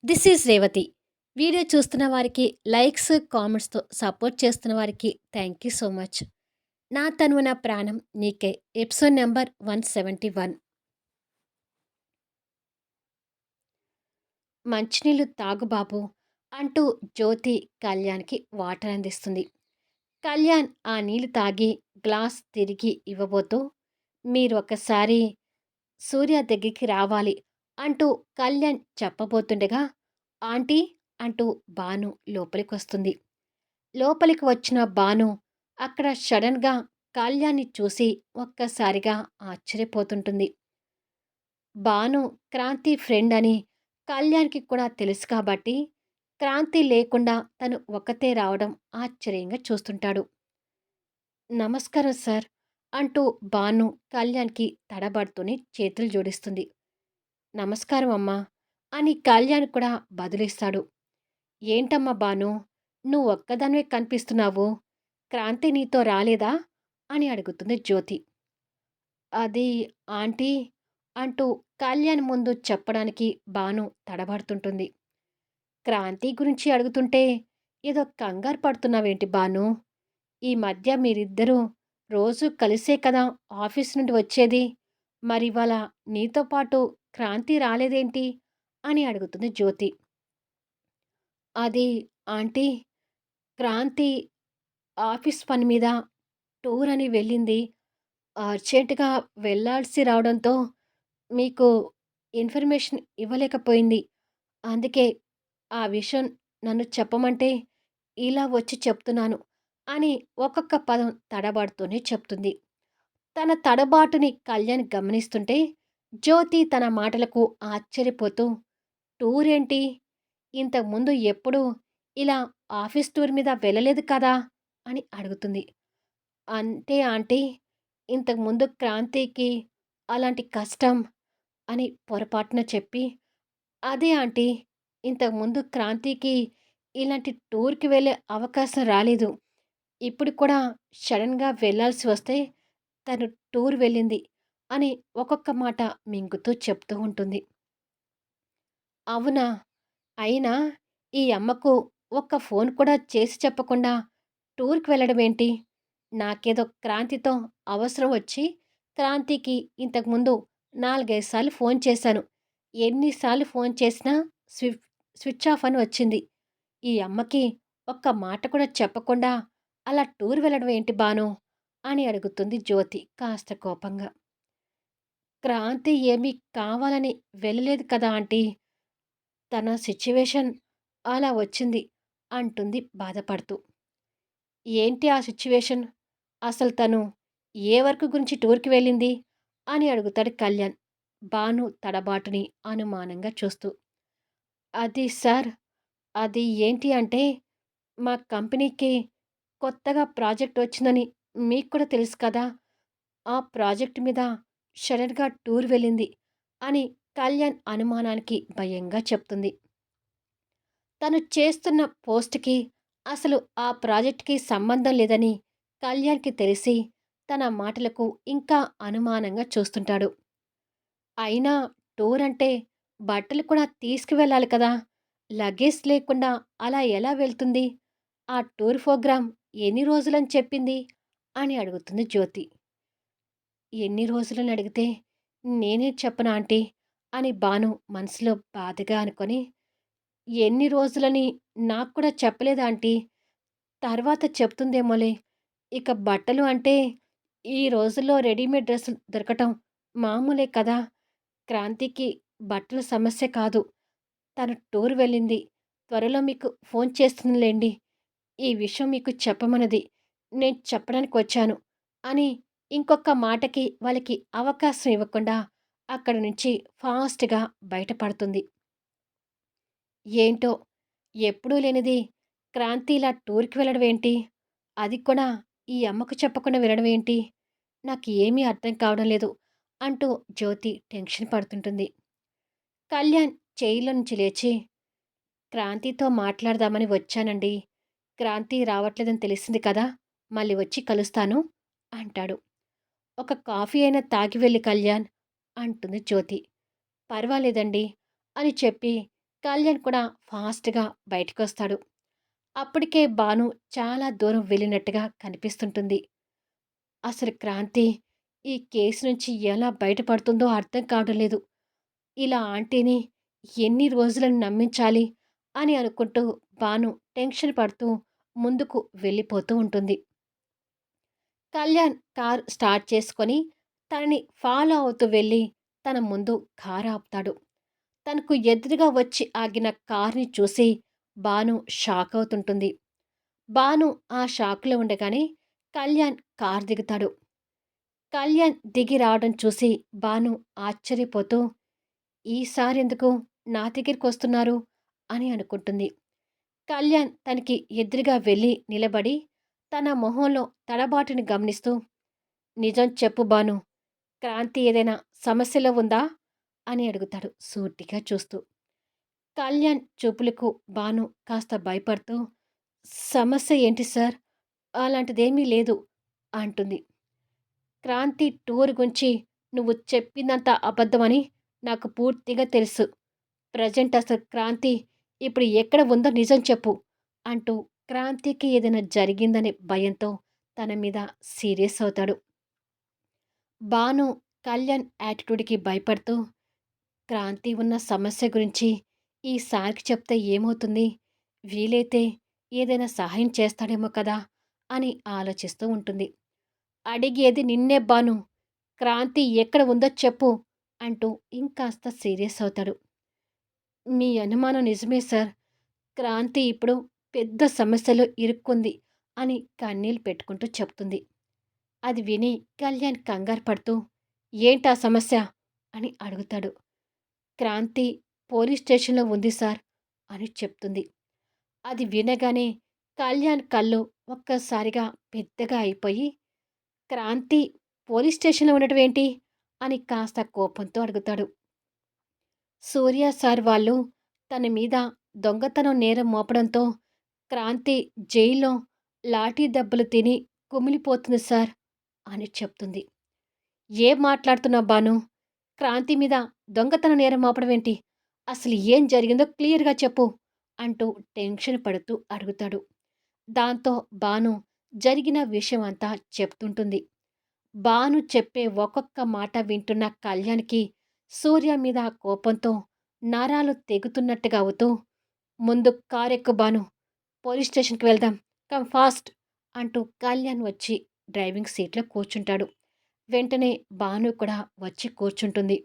This is Revathi. Video చూస్తున్న వారికి likes, కామెంట్స్‌తో support చేస్తున్న వారికి థ్యాంక్ యూ సో మచ్. 'నా తనువు నా ప్రాణం నీకే' ఎపిసోడ్ నంబర్ 171. "మంచినీళ్ళు తాగు బాబూ" అంటూ జ్యోతి కళ్యాణ్‌కి వాటర్ అందిస్తుంది. కళ్యాణ్ ఆ నీళ్లు తాగి గ్లాస్ తిరిగి ఇవ్వబోతూ, "మీరొకసారి సూర్య దగ్గరికి రావాలి" అంటూ కళ్యాణ్ చెప్పబోతుండగా, "ఆంటీ" అంటూ భాను లోపలికొస్తుంది. లోపలికి వచ్చిన భాను అక్కడ సడన్‌గా కళ్యాణ్‌ని చూసి ఒక్కసారిగా ఆశ్చర్యపోతుంటుంది. భాను క్రాంతి ఫ్రెండ్ అని కళ్యాణ్‌కి కూడా తెలుసు కాబట్టి, క్రాంతి లేకుండా తను ఒక్కతే రావడం ఆశ్చర్యంగా చూస్తుంటాడు. "నమస్కారం సార్" అంటూ భాను కళ్యాణ్‌కి తడబడుతూనే చేతులు జోడిస్తుంది. "నమస్కారం అమ్మా" అని కళ్యాణ్ కూడా బదులిస్తాడు. "ఏంటమ్మా భాను, నువ్వొక్కదానివే కనిపిస్తున్నావు. క్రాంతి నీతో రాలేదా?" అని అడుగుతుంది జ్యోతి. "అది ఆంటీ" అంటూ కళ్యాణ్ ముందు చెప్పడానికి భాను తడబడుతుంటుంది. "క్రాంతి గురించి అడుగుతుంటే ఏదో కంగారు పడుతున్నావేంటి భాను? ఈ మధ్య మీరిద్దరూ రోజూ కలిసే కదా ఆఫీస్ నుండి వచ్చేది. మరివాళ నీతో పాటు క్రాంతి రాలేదేంటి?" అని అడుగుతుంది జ్యోతి. "అది ఆంటీ, క్రాంతి ఆఫీస్ పని మీద టూర్ అని వెళ్ళింది. అర్జెంట్‌గా వెళ్ళాల్సి రావడంతో మీకు ఇన్ఫర్మేషన్ ఇవ్వలేకపోయింది. అందుకే ఆ విషయం నన్ను చెప్పమంటే ఇలా వచ్చి చెప్తున్నాను" అని ఒక్కొక్క పదం తడబడుతూనే చెప్తుంది. తన తడబాటుని కళ్యాణ్ గమనిస్తుంటే జ్యోతి తన మాటలకు ఆశ్చర్యపోతూ, "టూరేంటి? ఇంతకుముందు ఎప్పుడూ ఇలా ఆఫీస్ టూర్ మీద వెళ్ళలేదు కదా" అని అడుగుతుంది. "అంటే ఆంటీ, ఇంతకుముందు క్రాంతికి అలాంటి కష్టం" అని పొరపాటున చెప్పి, "అదే ఆంటీ, ఇంతకుముందు క్రాంతికి ఇలాంటి టూర్‌కి వెళ్ళే అవకాశం రాలేదు. ఇప్పుడు కూడా సడన్‌గా వెళ్ళాల్సి వస్తే తను టూర్ వెళ్ళింది" అని ఒక్కొక్క మాట మింగుతూ చెప్తూ ఉంటుంది. "అవునా? అయినా ఈ అమ్మకు ఒక్క ఫోన్ కూడా చేసి చెప్పకుండా టూర్‌కి వెళ్ళడమేంటి? నాకేదో క్రాంతితో అవసరం వచ్చి క్రాంతికి ఇంతకుముందు 4, 5 సార్లు ఫోన్ చేశాను. ఎన్ని సార్లు ఫోన్ చేసినా స్విఫ్ స్విచ్ ఆఫ్ అని వచ్చింది. ఈ అమ్మకి ఒక్క మాట కూడా చెప్పకుండా అలా టూర్ వెళ్ళడం ఏంటి బాను?" అని అడుగుతుంది జ్యోతి కాస్త కోపంగా. "క్రాంతి ఏమీ కావాలని వెళ్ళలేదు కదా ఆంటీ. తన సిట్యుయేషన్ అలా వచ్చింది" అంటుంది బాధపడుతూ. "ఏంటి ఆ సిట్యుయేషన్? అసలు తను ఏ వర్క్ గురించి టూర్‌కి వెళ్ళింది?" అని అడుగుతాడు కళ్యాణ్, భాను తడబాటుని అనుమానంగా చూస్తూ. "అది సార్, అది ఏంటి అంటే, మా కంపెనీకి కొత్తగా ప్రాజెక్ట్ వచ్చిందని మీకు కూడా తెలుసు కదా! ఆ ప్రాజెక్ట్ మీద సడన్‌గా టూర్ వెళ్ళింది" అని కళ్యాణ్ అనుమానానికి భయంగా చెప్తుంది. తను చేస్తున్న పోస్ట్‌కి అసలు ఆ ప్రాజెక్ట్‌కి సంబంధం లేదని కళ్యాణ్‌కి తెలిసి తన మాటలకు ఇంకా అనుమానంగా చూస్తుంటాడు. అయినా టూర్ అంటే బట్టలు కూడా తీసుకువెళ్ళాలి కదా! లగేజ్ లేకుండా అలా ఎలా వెళ్తుంది? ఆ టూర్ ప్రోగ్రామ్ ఎన్ని రోజులని చెప్పింది? అని అడుగుతుంది జ్యోతి. "ఎన్ని రోజులని అడిగితే నేనే చెప్పనా ఆంటీ" అని భాను మనసులో బాధగా అనుకొని, "ఎన్ని రోజులని నాకు కూడా చెప్పలేదు ఆంటీ. తర్వాత చెప్తుందేమోలే. ఇక బట్టలు అంటే ఈ రోజుల్లో రెడీమేడ్ డ్రెస్సులు దొరకటం మామూలే కదా! క్రాంతికి బట్టల సమస్య కాదు. తను టూర్ వెళ్ళింది. త్వరలో మీకు ఫోన్ చేస్తుందిలెండి. ఈ విషయం మీకు చెప్పమన్నది. నేను చెప్పడానికొచ్చాను" అని ఇంకొక మాటకి వాళ్ళకి అవకాశం ఇవ్వకుండా అక్కడి నుంచి ఫాస్ట్‌గా బయటపడుతుంది. ఏంటో ఎప్పుడూ లేనిది క్రాంతి ఇలా టూర్‌కి వెళ్ళడం ఏంటి? అది కూడా ఈ అమ్మకు చెప్పకుండా వెళ్ళడం ఏంటి? నాకు ఏమీ అర్థం కావడం లేదు అంటూ జ్యోతి టెన్షన్ పడుతుంటుంది. కళ్యాణ్ చైర్‌లో నుంచి లేచి, "క్రాంతితో మాట్లాడదామని వచ్చానండి. క్రాంతి రావట్లేదని తెలిసింది కదా! మళ్ళీ వచ్చి కలుస్తాను" అంటాడు. "ఒక కాఫీ అయినా తాగి వెళ్ళు కళ్యాణ్" అంటుంది జ్యోతి. "పర్వాలేదండి" అని చెప్పి కళ్యాణ్ కూడా ఫాస్ట్‌గా బయటికొస్తాడు. అప్పటికే భాను చాలా దూరం వెళ్ళినట్టుగా కనిపిస్తుంటుంది. అసలు క్రాంతి ఈ కేసు నుంచి ఎలా బయటపడుతుందో అర్థం కావడం లేదు. ఇలా ఆంటీని ఎన్ని రోజులని నమ్మించాలి అని అనుకుంటూ భాను టెన్షన్ పడుతూ ముందుకు వెళ్ళిపోతూ ఉంటుంది. కళ్యాణ్ కార్ స్టార్ట్ చేసుకొని తనని ఫాలో అవుతూ వెళ్ళి తన ముందు కారు ఆపుతాడు. తనకు ఎదురుగా వచ్చి ఆగిన కార్‌ని చూసి భాను షాక్ అవుతుంటుంది. భాను ఆ షాక్‌లో ఉండగానే కళ్యాణ్ కారు దిగుతాడు. కళ్యాణ్ దిగి రావడం చూసి భాను ఆశ్చర్యపోతూ ఈసారెందుకు నా దగ్గరికొస్తున్నారు అని అనుకుంటుంది. కళ్యాణ్ తనకి ఎదురుగా వెళ్ళి నిలబడి తన మొహంలో తడబాటుని గమనిస్తూ నిజం చెప్పు భాను. క్రాంతి ఏదైనా సమస్యలో ఉందా అని అడుగుతాడు సూటిగా చూస్తూ. కళ్యాణ్ చూపులకు భాను కాస్త భయపడుతూ సమస్య ఏంటి సార్? అలాంటిదేమీ లేదు అంటుంది. క్రాంతి టూర్ గురించి నువ్వు చెప్పిందంతా అబద్ధమని నాకు పూర్తిగా తెలుసు. ప్రెజెంట్ అసలు క్రాంతి ఇప్పుడు ఎక్కడ ఉందో నిజం చెప్పు అంటూ క్రాంతికి ఏదైనా జరిగిందనే భయంతో తన మీద సీరియస్ అవుతాడు. భాను కళ్యాణ్ యాటిట్యూడ్‌కి భయపడుతూ క్రాంతి ఉన్న సమస్య గురించి ఈసారికి చెప్తే ఏమవుతుంది? వీలైతే ఏదైనా సహాయం చేస్తాడేమో కదా! అని ఆలోచిస్తూ ఉంటుంది. అడిగేది నిన్నే భాను. క్రాంతి ఎక్కడ ఉందో చెప్పు అంటూ ఇంకాస్త సీరియస్ అవుతాడు. మీ అనుమానం నిజమే సార్. క్రాంతి ఇప్పుడు పెద్ద సమస్యలో ఇరుక్కుంది అని కన్నీళ్లు పెట్టుకుంటూ చెప్తుంది. అది విని కళ్యాణ్ కంగారు పడుతూ ఏంటా సమస్య అని అడుగుతాడు. క్రాంతి పోలీస్ స్టేషన్‌లో ఉంది సార్ అని చెప్తుంది. అది వినగానే కళ్యాణ్ కళ్ళు ఒక్కసారిగా పెద్దగా అయిపోయి, క్రాంతి పోలీస్ స్టేషన్‌లో ఉండటం ఏంటి? అని కాస్త కోపంతో అడుగుతాడు. సూర్య సార్ వాళ్ళు తన మీద దొంగతనం నేరం మోపడంతో క్రాంతి జైల్లో లాఠీ దెబ్బలు తిని కుమిలిపోతుంది సార్ అని చెప్తుంది. ఏం మాట్లాడుతున్నావు బాను? క్రాంతి మీద దొంగతన నేరం మోపడం ఏంటి? అసలు ఏం జరిగిందో క్లియర్‌గా చెప్పు అంటూ టెన్షన్ పడుతూ అడుగుతాడు. దాంతో బాను జరిగిన విషయం అంతా చెప్తుంటుంది. బాను చెప్పే ఒక్కొక్క మాట వింటున్న కళ్యాణ్‌కి సూర్య మీద కోపంతో నరాలు తెగుతున్నట్టుగా అవుతూ, "ముందు కారెక్కు బాను. పోలీస్ స్టేషన్‌కి వెళ్దాం. కమ్ ఫాస్ట్" అంటూ కళ్యాణ్ వచ్చి డ్రైవింగ్ సీట్‌లో కూర్చుంటాడు. వెంటనే భాను కూడా వచ్చి కూర్చుంటుంది.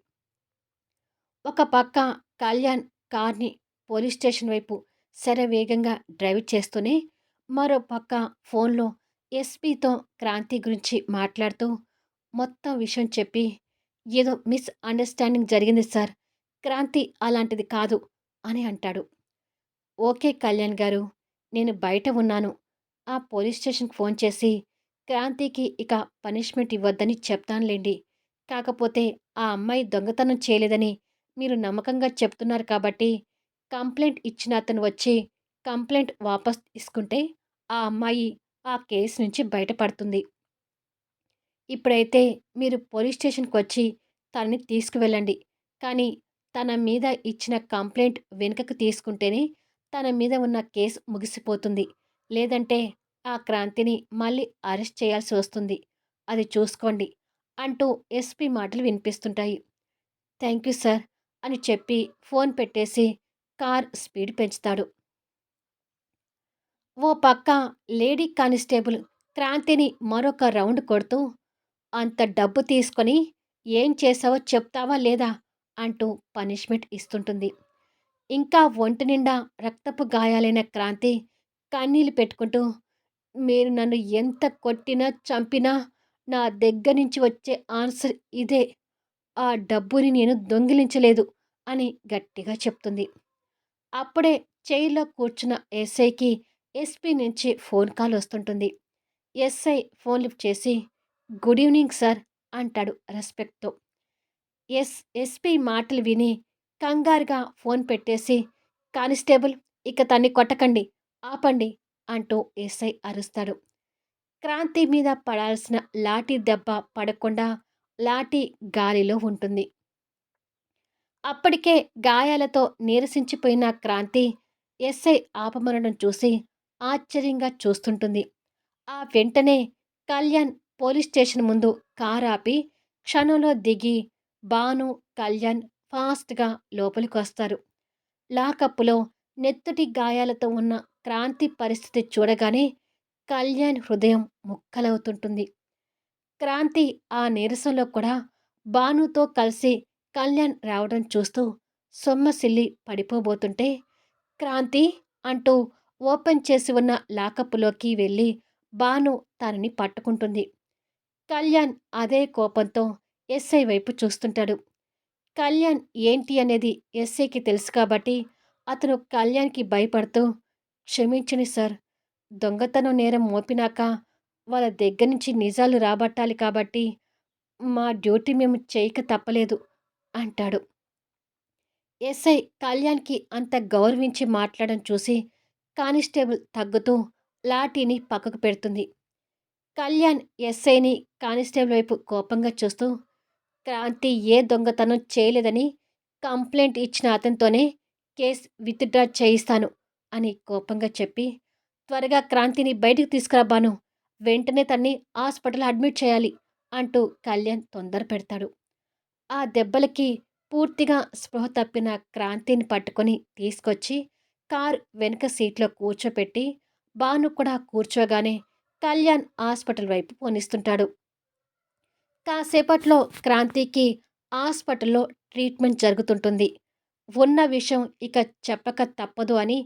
ఒక పక్క కళ్యాణ్ కార్‌ని పోలీస్ స్టేషన్ వైపు శరవేగంగా డ్రైవ్ చేస్తూనే, మరో పక్క ఫోన్‌లో ఎస్పీతో క్రాంతి గురించి మాట్లాడుతూ మొత్తం విషయం చెప్పి, "ఏదో మిస్‌అండర్‌స్టాండింగ్ జరిగింది సార్. క్రాంతి అలాంటిది కాదు" అని అంటాడు. "ఓకే కళ్యాణ్ గారు. నేను బయట ఉన్నాను. ఆ పోలీస్ స్టేషన్‌కి ఫోన్ చేసి క్రాంతికి ఇక పనిష్మెంట్ ఇవ్వొద్దని చెప్తానులెండి. కాకపోతే ఆ అమ్మాయి దొంగతనం చేయలేదని మీరు నమ్మకంగా చెప్తున్నారు కాబట్టి, కంప్లెయింట్ ఇచ్చిన అతను వచ్చి కంప్లెయింట్ వాపస్ తీసుకుంటే ఆ అమ్మాయి ఆ కేస్ నుంచి బయటపడుతుంది. ఇప్పుడైతే మీరు పోలీస్ స్టేషన్‌కొచ్చి తనని తీసుకువెళ్ళండి. కానీ తన మీద ఇచ్చిన కంప్లెయింట్ వెనుకకు తీసుకుంటేనే తన మీద ఉన్న కేస్ ముగిసిపోతుంది. లేదంటే ఆ క్రాంతిని మళ్ళీ అరెస్ట్ చేయాల్సి వస్తుంది. అది చూసుకోండి" అంటూ ఎస్పీ మాటలు వినిపిస్తుంటాయి. థ్యాంక్ యూ సార్ అని చెప్పి ఫోన్ పెట్టేసి కార్ స్పీడ్ పెంచుతాడు. ఓ పక్క లేడీ కానిస్టేబుల్ క్రాంతిని మరొక రౌండ్ కొడుతూ అంత డబ్బు తీసుకొని ఏం చేశావో చెప్తావా లేదా అంటూ పనిష్మెంట్ ఇస్తుంటుంది. ఇంకా ఒంటి నిండా రక్తపు గాయాలైన క్రాంతి కన్నీళ్లు పెట్టుకుంటూ మీరు నన్ను ఎంత కొట్టినా చంపినా నా దగ్గర నుంచి వచ్చే ఆన్సర్ ఇదే. ఆ డబ్బుని నేను దొంగిలించలేదు అని గట్టిగా చెప్తుంది. అప్పుడే చైర్‌లో కూర్చున్న ఎస్ఐకి ఎస్పీ నుంచి ఫోన్ కాల్ వస్తుంటుంది. ఎస్ఐ ఫోన్ లిఫ్ట్ చేసి గుడ్ ఈవినింగ్ సార్ అంటాడు రెస్పెక్ట్‌తో. ఎస్పీ మాటలు విని కంగారుగా ఫోన్ పెట్టేసి కానిస్టేబుల్ ఇక తన్ని కొట్టకండి, ఆపండి అంటూ ఎస్ఐ అరుస్తాడు. క్రాంతి మీద పడాల్సిన లాఠీ దెబ్బ పడకుండా లాఠీ గాలిలో ఉంటుంది. అప్పటికే గాయాలతో నీరసించిపోయిన క్రాంతి ఎస్ఐ ఆపమనడం చూసి ఆశ్చర్యంగా చూస్తుంటుంది. ఆ వెంటనే కళ్యాణ్ పోలీస్ స్టేషన్ ముందు కారాపి క్షణంలో దిగి భాను, కళ్యాణ్ ఫాస్ట్‌గా లోపలికొస్తారు. లాకప్పులో నెత్తుటి గాయాలతో ఉన్న క్రాంతి పరిస్థితి చూడగానే కళ్యాణ్ హృదయం ముక్కలవుతుంటుంది. క్రాంతి ఆ నీరసంలో కూడా భానుతో కలిసి కళ్యాణ్ రావడం చూస్తూ సొమ్మసిల్లి పడిపోబోతుంటే, క్రాంతి అంటూ ఓపెన్ చేసి ఉన్న లాకప్పులోకి వెళ్ళి భాను తనని పట్టుకుంటుంది. కళ్యాణ్ అదే కోపంతో ఎస్ఐ వైపు చూస్తుంటాడు. కళ్యాణ్ ఏంటి అనేది ఎస్ఐకి తెలుసు కాబట్టి అతను కళ్యాణ్‌కి భయపడుతూ, "క్షమించండి సార్. దొంగతనం నేరం మోపినాక వాళ్ళ దగ్గర నుంచి నిజాలు రాబట్టాలి కాబట్టి మా డ్యూటీ మేము చేయక తప్పలేదు" అంటాడు. ఎస్ఐ కళ్యాణ్‌కి అంత గౌరవించి మాట్లాడడం చూసి కానిస్టేబుల్ తగ్గుతూ లాఠీని పక్కకు పెడుతుంది. కళ్యాణ్ ఎస్ఐని, కానిస్టేబుల్ వైపు కోపంగా చూస్తూ, క్రాంతి ఏ దొంగతనం చేయలేదని కంప్లైంట్ ఇచ్చిన అతనితోనే కేస్ విత్‌డ్రా చేయిస్తాను అని కోపంగా చెప్పి, త్వరగా క్రాంతిని బయటికి తీసుకురా భాను. వెంటనే తన్ని హాస్పిటల్‌లో అడ్మిట్ చేయాలి అంటూ కళ్యాణ్ తొందర పెడతాడు. ఆ దెబ్బలకి పూర్తిగా స్పృహ తప్పిన క్రాంతిని పట్టుకొని తీసుకొచ్చి కారు వెనుక సీట్లో కూర్చోపెట్టి భాను కూడా కూర్చోగానే కళ్యాణ్ హాస్పిటల్ వైపు పోనిస్తుంటాడు. కాసేపట్లో క్రాంతికి హాస్పిటల్‌లో ట్రీట్మెంట్ జరుగుతుంటుంది. ఉన్న విషయం ఇక చెప్పక తప్పదు అని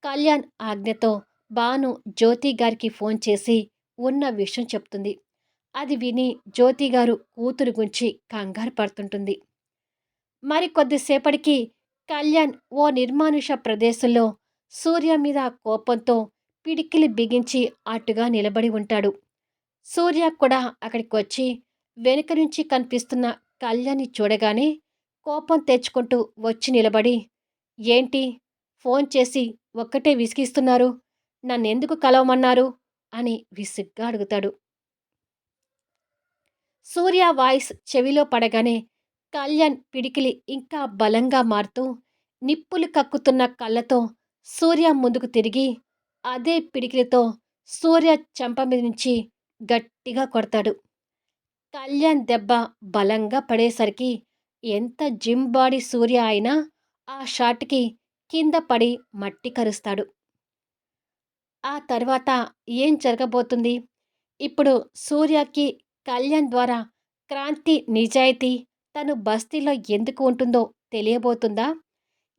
కళ్యాణ్ ఆజ్ఞతో భాను జ్యోతి గారికి ఫోన్ చేసి ఉన్న విషయం చెప్తుంది. అది విని జ్యోతి గారు కూతురు గురించి కంగారు పడుతుంటుంది. మరి కొద్దిసేపటికి కళ్యాణ్ ఓ నిర్మానుష ప్రదేశంలో సూర్య మీద కోపంతో పిడికిలి బిగించి అటుగా నిలబడి ఉంటాడు. సూర్య కూడా అక్కడికొచ్చి వెనుక నుంచి కనిపిస్తున్న కళ్యాణ్‌ని చూడగానే కోపం తెచ్చుకుంటూ వచ్చి నిలబడి, "ఏంటి? ఫోన్ చేసి ఒక్కటే విసిగిస్తున్నారు? నన్నెందుకు కలవమన్నారు?" అని విసుగ్గా అడుగుతాడు. సూర్య వాయిస్ చెవిలో పడగానే కళ్యాణ్ పిడికిలి ఇంకా బలంగా మారుతూ నిప్పులు కక్కుతున్న కళ్ళతో సూర్య ముందుకు తిరిగి అదే పిడికిలితో సూర్య చెంప మీద నుంచి గట్టిగా కొడతాడు. కళ్యాణ్ దెబ్బ బలంగా పడేసరికి ఎంత జిమ్ బాడీ సూర్య అయినా ఆ షాట్‌కి కింద పడి మట్టి కరుస్తాడు. ఆ తర్వాత ఏం జరగబోతుంది? ఇప్పుడు సూర్యకి కళ్యాణ్ ద్వారా క్రాంతి నిజాయితీ తను బస్తీలో ఎందుకు ఉంటుందో తెలియబోతుందా?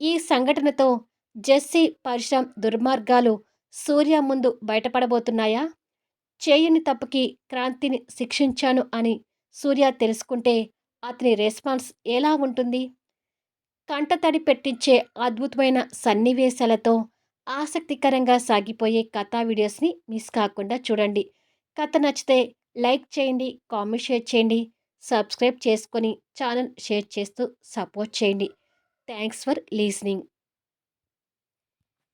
ఈ సంఘటనతో జెస్సీ, పరశురాం దుర్మార్గాలు సూర్య ముందు బయటపడబోతున్నాయా? చేయని తప్పుకి క్రాంతిని శిక్షించాను అని సూర్య తెలుసుకుంటే అతని రెస్పాన్స్ ఎలా ఉంటుంది? కంటతడి పెట్టించే అద్భుతమైన సన్నివేశాలతో ఆసక్తికరంగా సాగిపోయే కథా వీడియోస్ని మిస్ కాకుండా చూడండి. కథ నచ్చితే లైక్ చేయండి, కామెంట్ షేర్ చేయండి, సబ్స్క్రైబ్ చేసుకొని ఛానల్ షేర్ చేస్తూ సపోర్ట్ చేయండి. Thanks for లీజనింగ్.